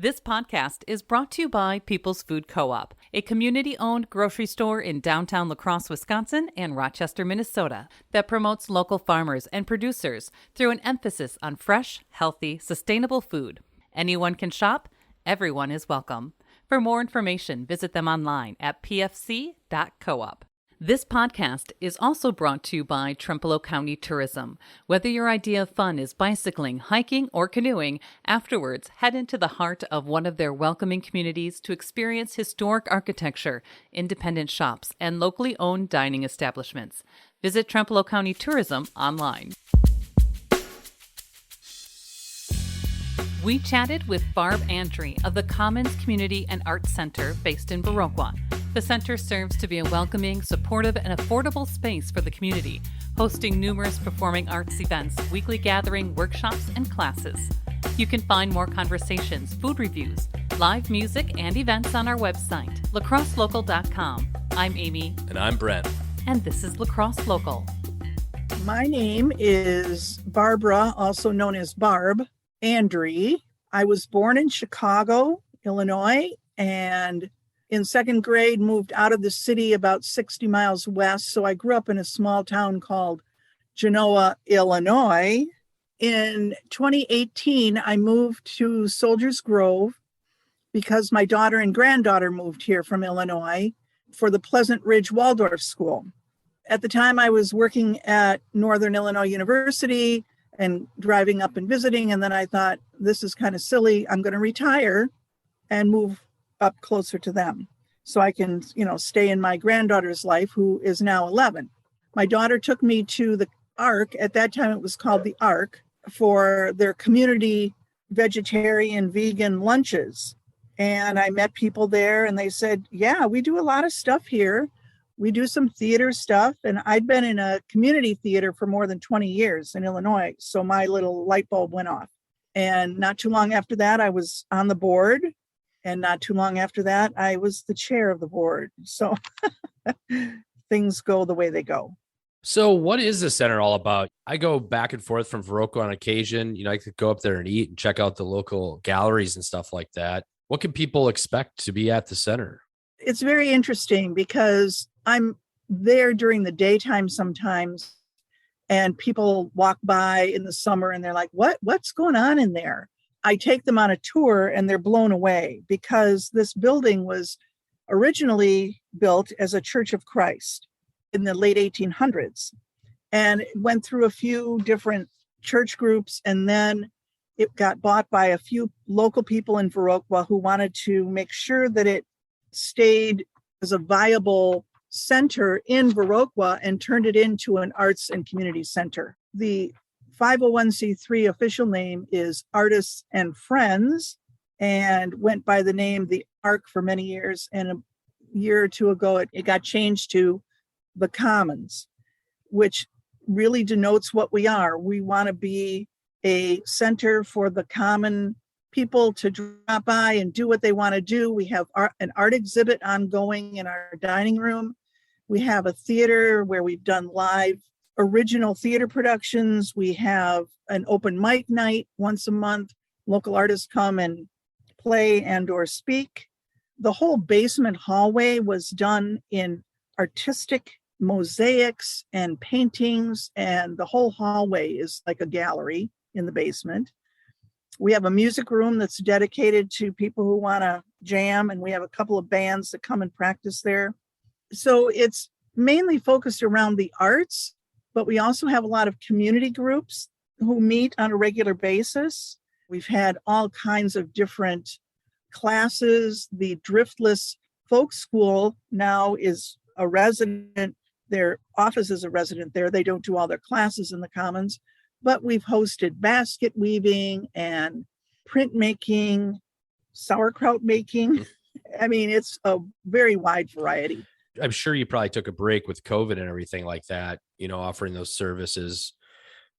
This podcast is brought to you by People's Food Co-op, a community-owned grocery store in downtown La Crosse, Wisconsin and Rochester, Minnesota, that promotes local farmers and producers through an emphasis on fresh, healthy, sustainable food. Anyone can shop. Everyone is welcome. For more information, visit them online at pfc.coop. This podcast is also brought to you by Trempealeau County Tourism. Whether your idea of fun is bicycling, hiking, or canoeing, afterwards head into the heart of one of their welcoming communities to experience historic architecture, independent shops, and locally owned dining establishments. Visit Trempealeau County Tourism online. We chatted with Barb Andre of the Commons Community and Arts Center based in Viroqua. The center serves to be a welcoming, supportive, and affordable space for the community, hosting numerous performing arts events, weekly gathering, workshops, and classes. You can find more conversations, food reviews, live music, and events on our website, lacrosselocal.com. I'm Amy. And I'm Brent. And this is La Crosse Local. My name is Barbara, also known as Barb Andre. I was born in Chicago, Illinois, and in second grade moved out of the city about 60 miles west. So I grew up in a small town called Genoa, Illinois. In 2018, I moved to Soldiers Grove because my daughter and granddaughter moved here from Illinois for the Pleasant Ridge Waldorf School. At the time, I was working at Northern Illinois University and driving up and visiting. And then I thought, this is kind of silly. I'm going to retire and move up closer to them so I can, stay in my granddaughter's life, who is now 11. My daughter took me to the Ark. At that time, it was called the Ark, for their community vegetarian, vegan lunches. And I met people there and they said, yeah, we do a lot of stuff here. We do some theater stuff. And I'd been in a community theater for more than 20 years in Illinois. So my little light bulb went off. And not too long after that, I was on the board. And not too long after that, I was the chair of the board. So things go the way they go. So what is the center all about? I go back and forth from Viroqua on occasion. I could go up there and eat and check out the local galleries and stuff like that. What can people expect to be at the center? It's very interesting because I'm there during the daytime sometimes, and people walk by in the summer and they're like, what's going on in there? I take them on a tour and they're blown away because this building was originally built as a Church of Christ in the late 1800s. And it went through a few different church groups, and then it got bought by a few local people in Viroqua who wanted to make sure that it stayed as a viable center in Viroqua and turned it into an arts and community center. The 501c3 official name is Artists and Friends, and went by the name the Ark for many years. And a year or two ago, it got changed to the Commons, which really denotes what we are. We want to be a center for the common people to drop by and do what they want to do. We have an art exhibit ongoing in our dining room. We have a theater where we've done live original theater productions. We have an open mic night once a month. Local artists come and play and or speak. The whole basement hallway was done in artistic mosaics and paintings, and the whole hallway is like a gallery in the basement. We have a music room that's dedicated to people who want to jam, and we have a couple of bands that come and practice there. So it's mainly focused around the arts, but we also have a lot of community groups who meet on a regular basis. We've had all kinds of different classes. The Driftless Folk School now is a resident. Their office is a resident there. They don't do all their classes in the Commons, but we've hosted basket weaving and printmaking, sauerkraut making. I mean, it's a very wide variety. I'm sure you probably took a break with COVID and everything like that, offering those services,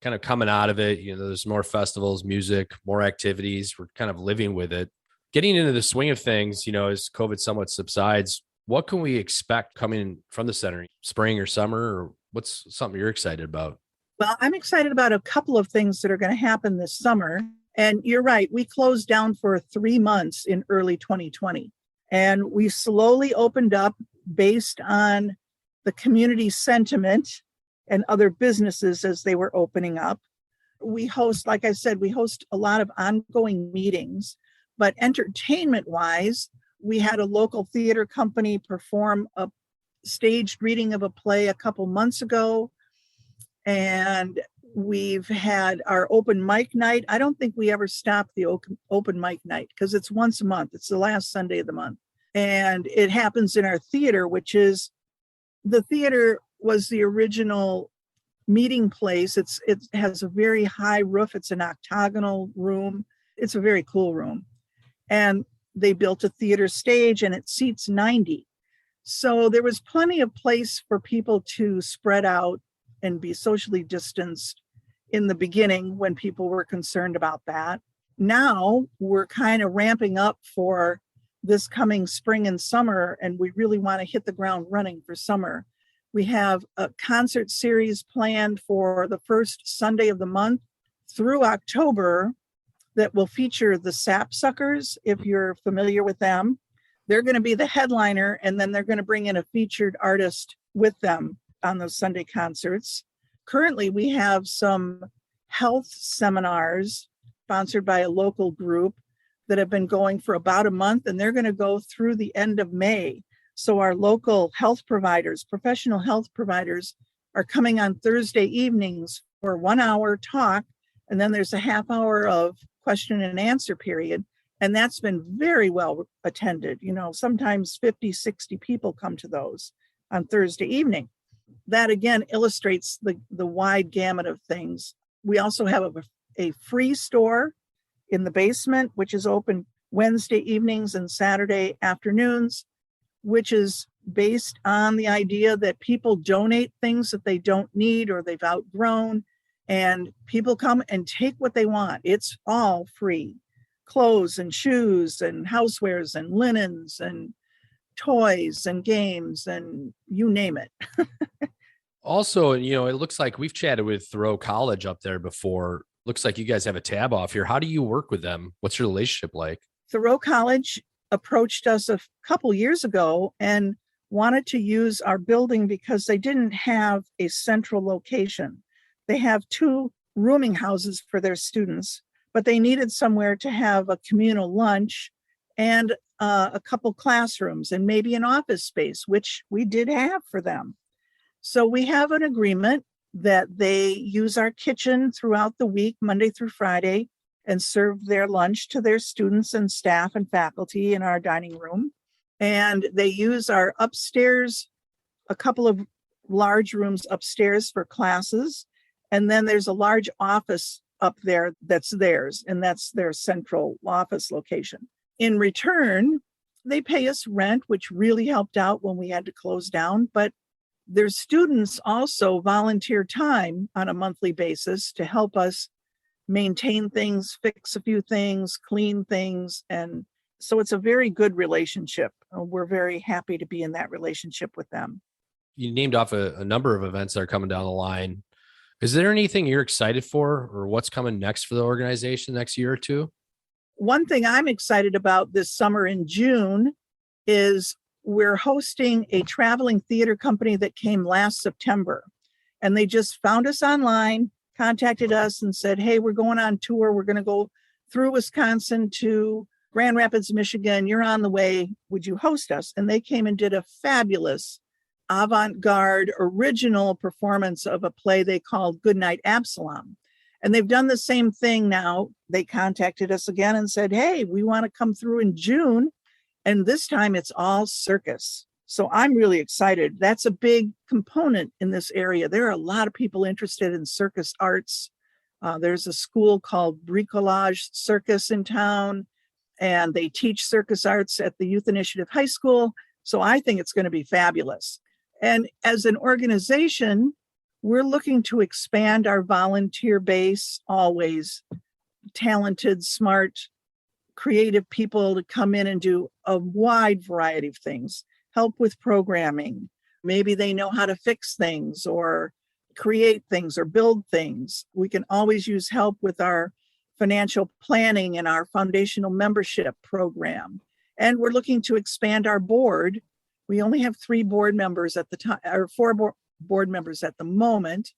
kind of coming out of it. There's more festivals, music, more activities. We're kind of living with it. Getting into the swing of things, as COVID somewhat subsides, what can we expect coming from the center, spring or summer, or what's something you're excited about? Well, I'm excited about a couple of things that are going to happen this summer. And you're right, we closed down for 3 months in early 2020. And we slowly opened up based on the community sentiment and other businesses as they were opening up. We host, like I said, we host a lot of ongoing meetings, but entertainment wise, we had a local theater company perform a staged reading of a play a couple months ago. And we've had our open mic night. I don't think we ever stopped the open mic night because it's once a month. It's the last Sunday of the month. And it happens in our theater, which is the theater was the original meeting place. It has a very high roof. It's an octagonal room. It's a very cool room. And they built a theater stage and it seats 90. So there was plenty of place for people to spread out and be socially distanced in the beginning when people were concerned about that. Now we're kind of ramping up for this coming spring and summer, and we really want to hit the ground running for summer. We have a concert series planned for the first Sunday of the month through October that will feature the Sapsuckers, if you're familiar with them. They're going to be the headliner, and then they're going to bring in a featured artist with them on those Sunday concerts. Currently, we have some health seminars sponsored by a local group that have been going for about a month, and they're going to go through the end of May. So our local health providers, professional health providers, are coming on Thursday evenings for 1 hour talk, and then there's a half hour of question and answer period. And that's been very well attended. You know, sometimes 50, 60 people come to those on Thursday evening. That again illustrates the wide gamut of things. We also have a free store in the basement, which is open Wednesday evenings and Saturday afternoons, which is based on the idea that people donate things that they don't need or they've outgrown, and people come and take what they want. It's all free. Clothes and shoes and housewares and linens and toys and games and you name it. Also, you know, it looks like we've chatted with Thoreau College up there before. Looks like you guys have a tab off here. How do you work with them? What's your relationship like? Thoreau College approached us a couple years ago and wanted to use our building because they didn't have a central location. They have 2 rooming houses for their students, but they needed somewhere to have a communal lunch and a couple classrooms and maybe an office space, which we did have for them. So we have an agreement that they use our kitchen throughout the week, Monday through Friday, and serve their lunch to their students and staff and faculty in our dining room. And they use our upstairs, a couple of large rooms upstairs for classes. And then there's a large office up there that's theirs, and that's their central office location. In return, they pay us rent, which really helped out when we had to close down, but their students also volunteer time on a monthly basis to help us maintain things, fix a few things, clean things. And so it's a very good relationship. We're very happy to be in that relationship with them. You named off a number of events that are coming down the line. Is there anything you're excited for or what's coming next for the organization next year or two? One thing I'm excited about this summer in June is we're hosting a traveling theater company that came last September. And they just found us online, contacted us and said, hey, we're going on tour. We're going to go through Wisconsin to Grand Rapids, Michigan. You're on the way. Would you host us? And they came and did a fabulous avant-garde original performance of a play they called Goodnight Absalom. And they've done the same thing now. They contacted us again and said, hey, we want to come through in June. And this time it's all circus. So I'm really excited. That's a big component in this area. There are a lot of people interested in circus arts. There's a school called Bricolage Circus in town, and they teach circus arts at the Youth Initiative High School. So I think it's going to be fabulous. And as an organization, we're looking to expand our volunteer base, always talented, smart, creative people to come in and do a wide variety of things, help with programming. Maybe they know how to fix things or create things or build things. We can always use help with our financial planning in our foundational membership program. And we're looking to expand our board. We only have 3 board members at the time, or 4 board members at the moment.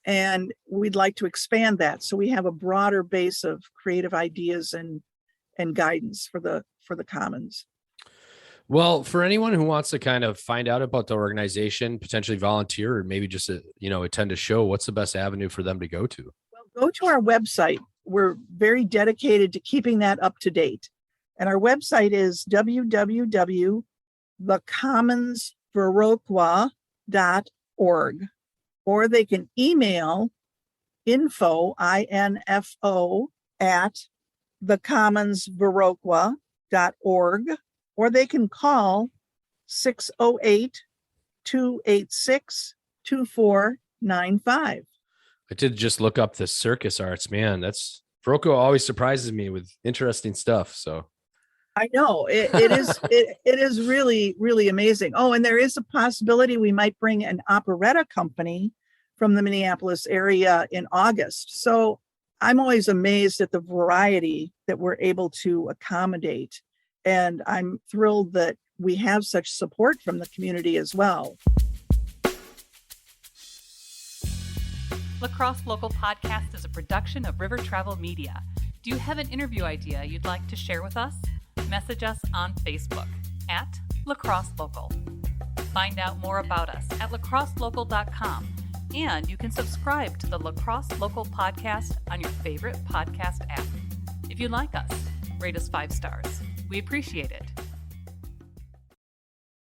And we'd like to expand that. So we have a broader base of creative ideas and guidance for the Commons. Well, for anyone who wants to kind of find out about the organization, potentially volunteer, or maybe just, attend a show, what's the best avenue for them to go to? Well, go to our website. We're very dedicated to keeping that up to date. And our website is www.thecommonsviroqua.org. Or they can email info, I-N-F-O, at thecommonsviroqua.org. Or they can call 608-286-2495. I did just look up the circus arts, man. Viroqua always surprises me with interesting stuff. So I know it is really, really amazing. Oh, and there is a possibility we might bring an operetta company from the Minneapolis area in August. So I'm always amazed at the variety that we're able to accommodate. And I'm thrilled that we have such support from the community as well. La Crosse Local Podcast is a production of River Travel Media. Do you have an interview idea you'd like to share with us? Message us on Facebook at La Crosse Local. Find out more about us at lacrosselocal.com, and you can subscribe to the La Crosse Local Podcast on your favorite podcast app. If you like us, rate us 5 stars. We appreciate it.